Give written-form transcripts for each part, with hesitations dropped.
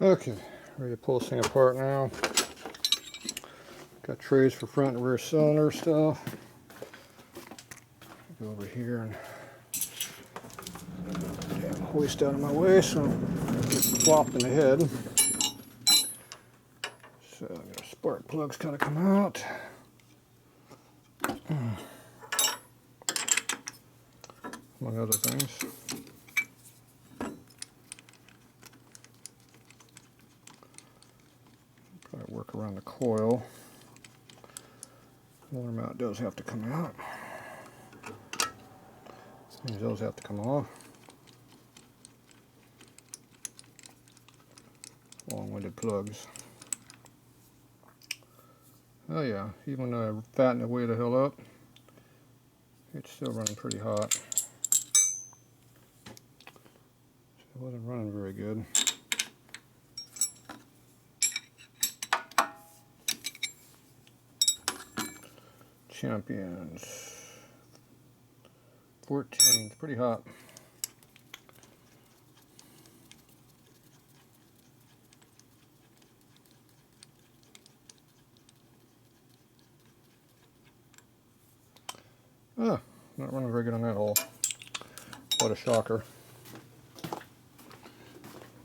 Okay, ready to pull this thing apart now. Got trays for front and rear cylinder stuff. Go over here and hoist out of my way so I'm flopped in the head. So the spark plugs kind of come out. Among other things. Probably work around the coil. Motor mount does have to come out. Those have to come off. Long-winded plugs. Oh yeah, even when I fatten it way the hell up, it's still running pretty hot. It wasn't running very good. Champions 14, it's pretty hot. Ah, not running very good on that hole. What a shocker.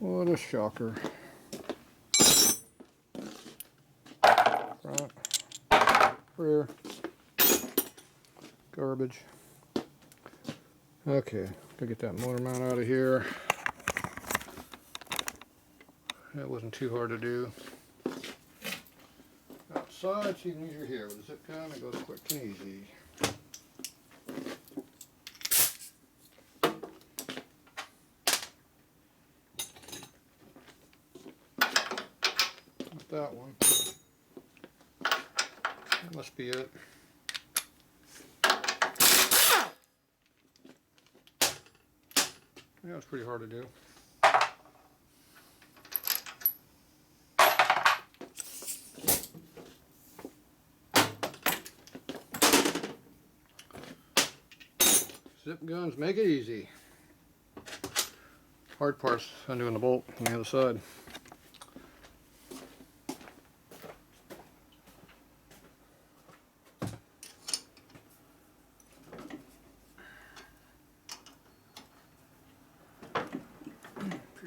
What a shocker. Front, rear, garbage. Okay, gotta get that motor mount out of here. That wasn't too hard to do. Outside, it's even easier here. With a zip gun, it goes quick and easy. Not that one. That must be it. Yeah, it's pretty hard to do. Zip guns make it easy. Hard part's undoing the bolt on the other side.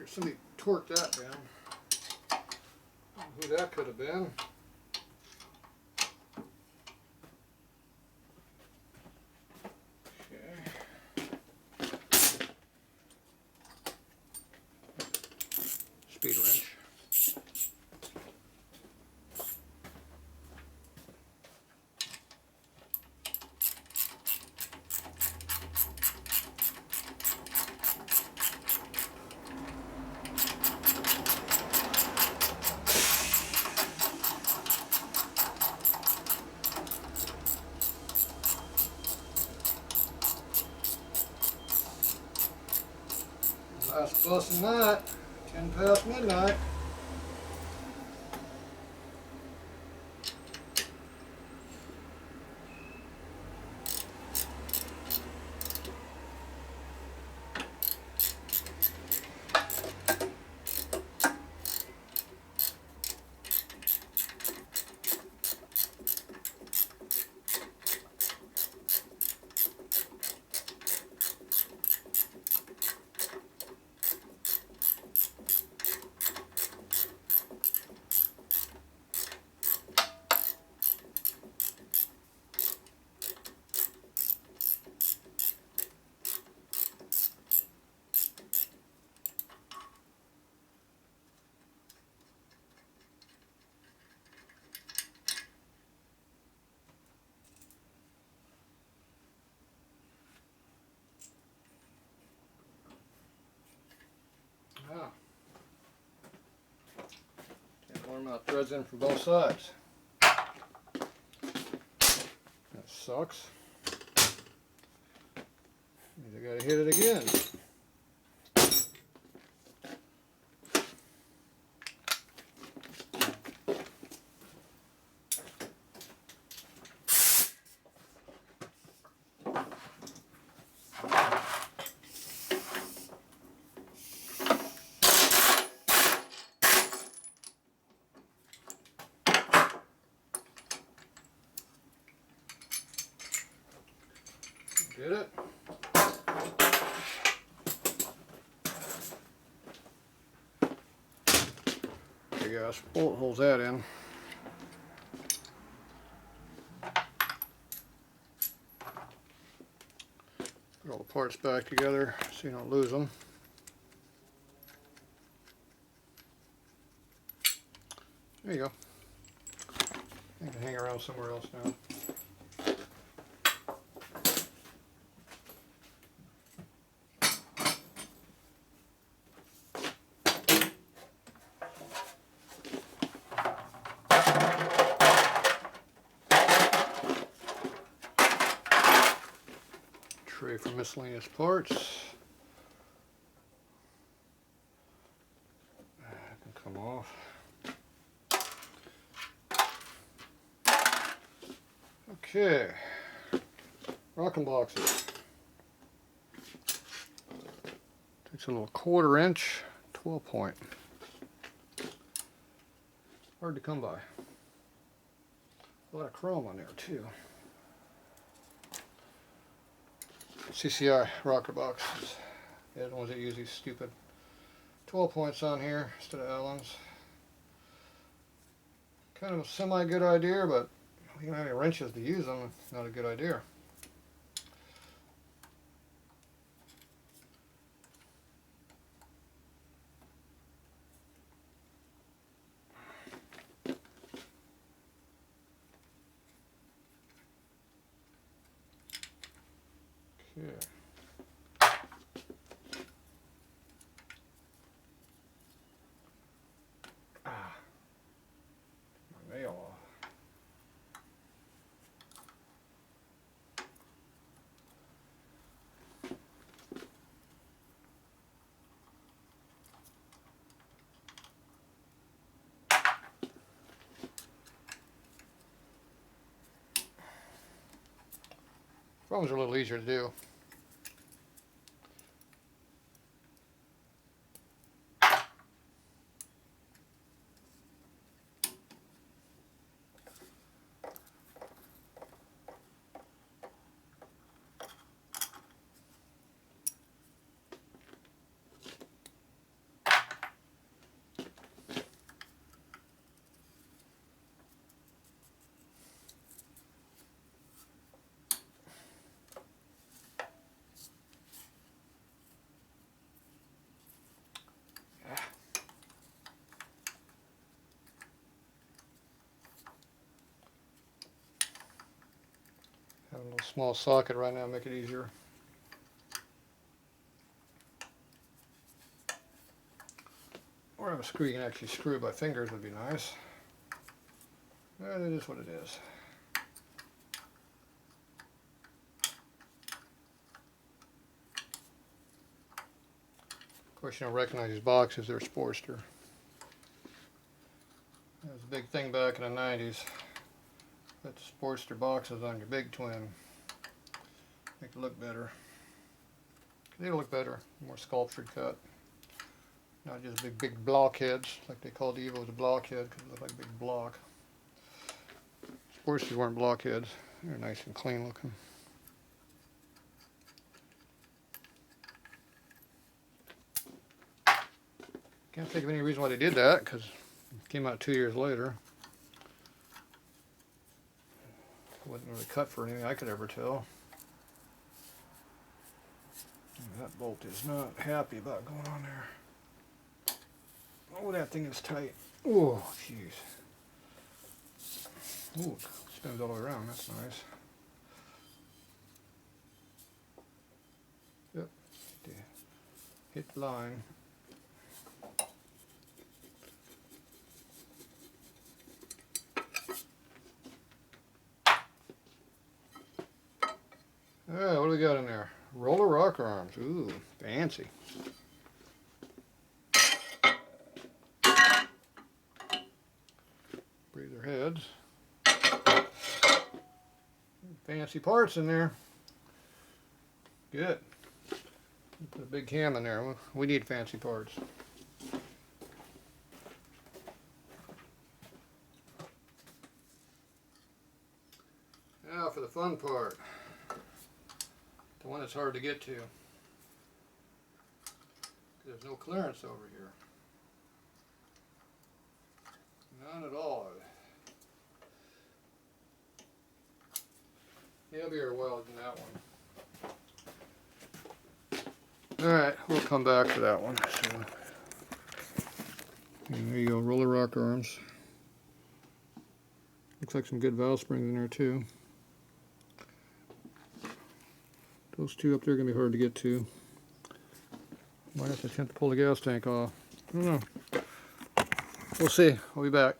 Somebody torqued that down. I don't know who that could have been. Okay. Speed wrench. Last bus of the night, 10 past midnight. Ah. Can't warm out threads in from both sides. That sucks. Means I gotta hit it again. Get it? There you go, bullet holes that in. Put all the parts back together so you don't lose them. There you go. I can hang around somewhere else now. Tray for miscellaneous parts. That can come off. Okay, rocking boxes. Takes a little 1/4 inch 12 point. Hard to come by. A lot of chrome on there too. CCI rocker boxes. They're the ones that use these stupid 12 points on here instead of Allen's. Kind of a semi-good idea, but you don't have any wrenches to use them. It's not a good idea. Okay. My nail off. Phones are a little easier to do. Have a little small socket right now, make it easier. Or have a screw you can actually screw by fingers would be nice. That is what it is. Of course, you don't recognize these boxes, they're Sportster. That was a big thing back in the 90s. Put the Sportster boxes on your big twin. Make it look better. They look better, more sculptured cut. Not just big blockheads, like they called the Evo the blockhead because it looked like a big block. Sportsters weren't blockheads. They're nice and clean looking. Can't think of any reason why they did that because it came out 2 years later. It wasn't really cut for anything I could ever tell. That bolt is not happy about going on there. Oh, that thing is tight. Oh, jeez. Oh, spins all the way around. That's nice. Yep. Hit the line. Ah, what do we got in there? Roller rocker arms. Ooh, fancy. Breather heads. Fancy parts in there. Good. Put a big cam in there. We need fancy parts. Now for the fun part. The one that's hard to get to. There's no clearance over here. None at all. He'll be here a while than that one. Alright, we'll come back to that one. So, and there you go, roller rock arms. Looks like some good valve springs in there too. Those two up there are going to be hard to get to. Might have to attempt to pull the gas tank off. I don't know. We'll see. I'll be back.